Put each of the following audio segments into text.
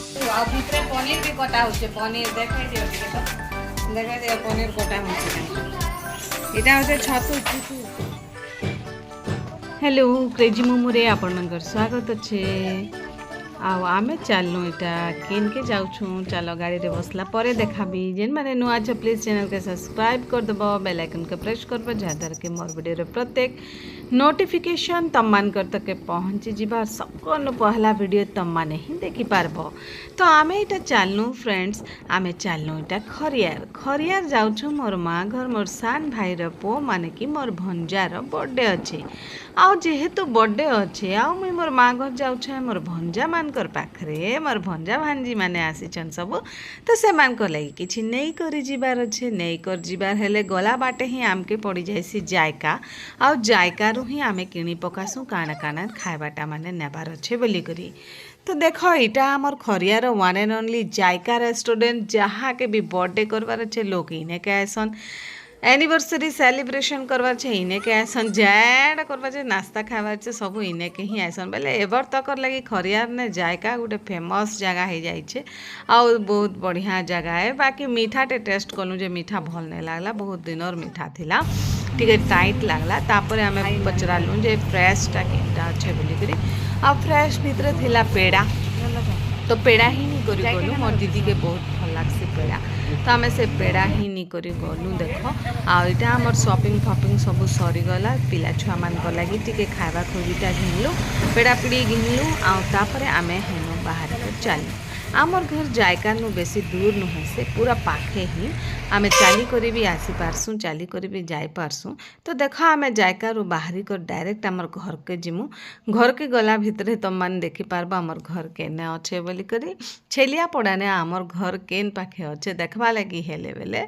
ଆଉ ଭିତରେ ପନିର ବି କଟା ହଉଛି ପନିର ଦେଖାଇ ଦିଅ ଟିକେ ତ ଦେଖାଇ ଦିଅ ପନିର କଟା ହଉଛି ଏଇଟା ହଉଛି ଛତୁ ଛତୁ हेलो क्रेजी मोमोरे आपणकर स्वागत अच्छे आमे चलनु इटा केन के जाऊँ चलो गाड़ी रे बसला परे देखाबी जेन माने नुआ छ प्लीज चैनल के सब्सक्राइब कर दब बेल आइकन के प्रेस करब जहाँद्वारा कि मोर वीडियो रे प्रत्येक नोटिफिकेशन तम मान कर तक पहुँची जीवा सबको पहला वीडियो तम माने ही देखी पारबो। तो आमे इटा चलनु फ्रेंड्स आमे चलनु इटा खरियार खरियार जाऊँ मोर माँ घर मोर सान भाई रो पो माने कि मोर भंजार बर्थडे अच्छे आउ जेहेतु बर्थडे अच्छे आउ मुई मोर माँ घर जाऊँ मोर भंजा मानकर पाखरे मोर भंजा भांजी माने आसीचन सब तो से मानकर लगी किछि नहीं करी जीवार अच्छे नहीं कर जीवार हेले गला बाटे ही आमके पड़ी जाइसी जायका आउ जायका रु ही आमे किणी पकासु काना काना खाइबाटा माने नेबार अच्छे बोली करी। तो देख इटा आमर Khariar one and only Zaika restaurant जहाँ के भी बर्थडे करवार अच्छे लोग इने के आसन एनिवर्सरी सेलिब्रेशन करवार छे इने के आसन जैड करवा छे नाश्ता खावार छे सब इने के ही आसन बेले एबर तकर लगी खरियार ने जायका गोटे फेमस जगह हो जाइए आउ बहुत बढ़िया जगह है। बाकी मीठाटे टेस्ट कलु जे मीठा भल नहीं लगला बहुत दिन और मीठा थिला टिके टाइट लगला तापर आमे पचरालु जे फ्रेशटा केनटा अच्छे बोली करी आ फ्रेश भितर थिला पेड़ा तो पेड़ा ही नहीं करी गलु मोर दीदी के बहुत भल लागसी पेड़ा तो आमे से पेड़ा ही नहीं करी गलु देख आईटा आमर शॉपिंग फपिंग सब सरीगला पिला छुआ मान लगी टिके खावा खुबीटा घिनलु पेड़ा पिड़ी घिनलु आउ आमे हेनु बाहर को चलू आमर घर जायका नु बेसी दूर नुहे से पूरा पाखे ही आमे चाली करी भी आसी पारसु चाली करी भी जाई पारसु। तो देख आमे जायका रू बाहरी कर डायरेक्ट आमर घर के जिमु घर के गला भितरे तुम मान देखी पारबा आमर घर केने अच्छे बोली करी छेलिया पड़ाने आमर घर केन पाखे अच्छे देखबा लगी हेले बेले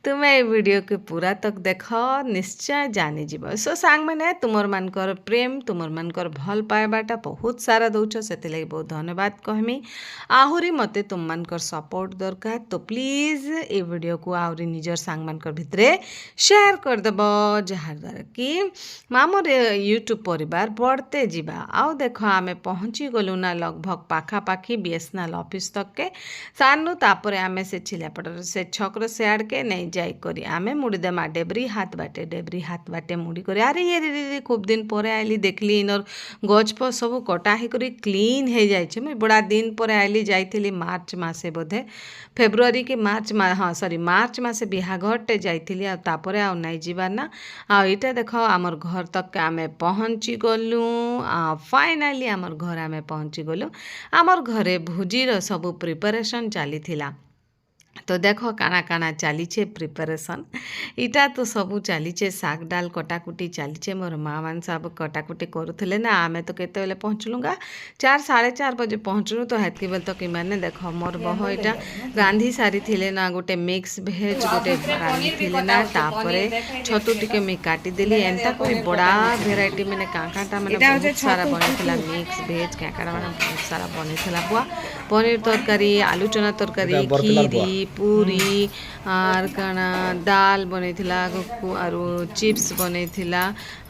तुम्हें ये वीडियो के पूरा तक देख निश्चय जानी जीव। सो सांग मैंने तुमर मानकर प्रेम तुमर मानकर भल पाइबाटा बहुत सारा दौच से बहुत धन्यवाद कहमी आहुरी मते तुम मानकर सपोर्ट दरकार तो प्लीज ये वीडियो को आहुरी निजर सांग मानकर भितरे शेयर कर देब जहाँ द्वारा कि मामर यूट्यूब परिवार बढ़ते जीवा। आउ देख आमे पहुँची गलु ना लगभग पाखापाखी बीएसएनएल ऑफिस तक के सानू तापर आमे से छिलापटर से छक्र सेआड़ के नहीं जाई करी आमे मुड़ी देमा डेबरी हाथ बाटे मुड़ी करे अरे ये खूब दिन पर आइली देखली इनर गछ फ सब कटा ही करी क्लीन हो जाए मुई बड़ा दिन पर आइली जाइली मार्च मासे बोधे फेब्रुआरी के मार्च हाँ सॉरी मार्च मासे बिहाघरटे जाइली तापर आउ नहीं जीवार ना आईटा देख आमर घर तक आमे पहुँची गलु फाइनाली आमर घर आमे पहुँची गलु आमर घरे भोजीर सब प्रिपरेशन चली तो देख काना काना चलीचे प्रिपरेशन इटा तो सबू चलीचे साग डाल कटाकुटी चलीचे मोर माँ मान सब कटाकुटी करुले ना आमे तो केते बेले पहुँचलुगा 4-4:30 बजे पहुँचलु तो हेतकी बेल तक मैंने देख मोर बह इटा रांधी सारी थिले ना गोटे मिक्स भेज गोटे रांधी थिले ना तापरे छतु टिके मी काटी देली एंता कोई बड़ा भेराइटी मैंने काकाटा मैंने बहुत सारा बनेथिला मिक्स भेज काकाटा मैंने बहुत सारा बनेथिला बुआ पनीर तरकारी आलू चना तरकारी खीरी पूरी आर काना दाल बनेथिला आरु चिप्स बनेथिला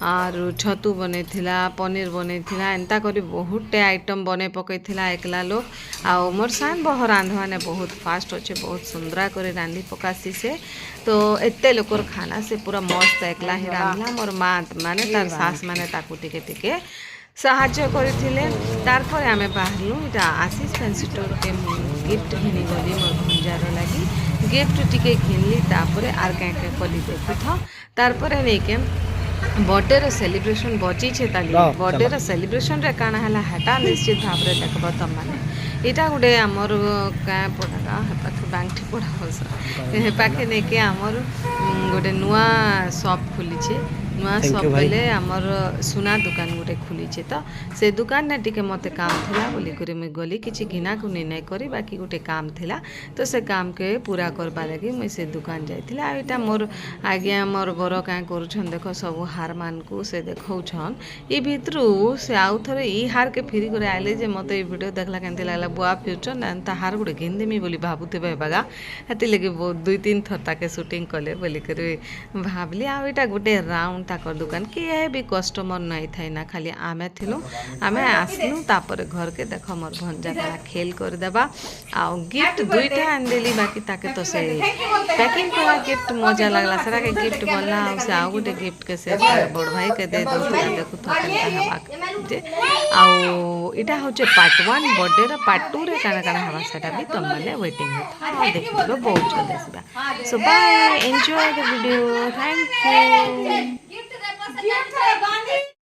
आरु छतु बनेथिला पनीर बनेथिला एंता करी बहुतटे आइटम बने पकईथिला एकला लोग आ मोर सान बह रांधवा ने बहुत फास्ट अच्छे बहुत सुंदरा करे रांधी पकासी से तो एते लोकर खाना से पूरा मस्त एकला ही रांधला मोर माँ माने तार सास माने ताकू टिके टिके साहाଯ୍ୟ କରିଥିଲେ तारपर आमे बाहरलु इटा आशीष फैंसी स्टोर के गिफ्ट घिनी गली मोर भंजार लगी गिफ्ट टिके घिनली तापर आर क्या कली देखुथ तारपर नहीं के बर्थडे रो सेलिब्रेशन बची छे ताली बर्थडे रो सेलिब्रेशन रे काना हला हटा निश्चित भाव रे देखबो त माने इटा गुडे हमर का पडा पाखे बांगठी पडा होस हे पाखे ने के हमर गोटे नुआ शॉप खुली छे नुआ शॉप बेले हमर सुना दुकान गोटे खुली छे तो से दुकान ने टिके मते काम थिला बोली करी मैं गली किछि घिना गुनी नहीं करी बाकी गोटे काम थिला तो से काम के पूरा करबा लगी मैं से दुकान जाइथिला आ इटा मोर आज्ञा मोर बर का करूछन देखो सब हार मान को से देखौछन ई भितरु से आउ थरे ई हार के फिरी करे आइले जे मते ई वीडियो देखला केनते लागला बुआ फ्यूचर ना ता हार गुडे घिन देमी बोली भाबुते बागा हती लगे बहुत 2-3 थर ताके शूटिंग कले बोली करे भाबली आ इटा गोटे राउंड ताकर दुकान किए भी कस्टमर नहीं थे ना खाली आमे थिलु आमे आसलु तापर घर के देख मोर भंजा का खेल कर देबा आ गिफ्ट दुईटा आन देली बाकी ताके तो से पैकिंग करा गिफ्ट मजा लागला सारा के गिफ्ट बनला से आ गुटे गिफ्ट के से बड़ भाई के दे दो देखु तो जे आउ इटा होचे पार्ट 1 बर्थडे रा पार्ट 2 रे काना काना हवा सेटा भी तुम माने वेटिंग है देखिबो बहुत जल्दी से so bye enjoy the video thank you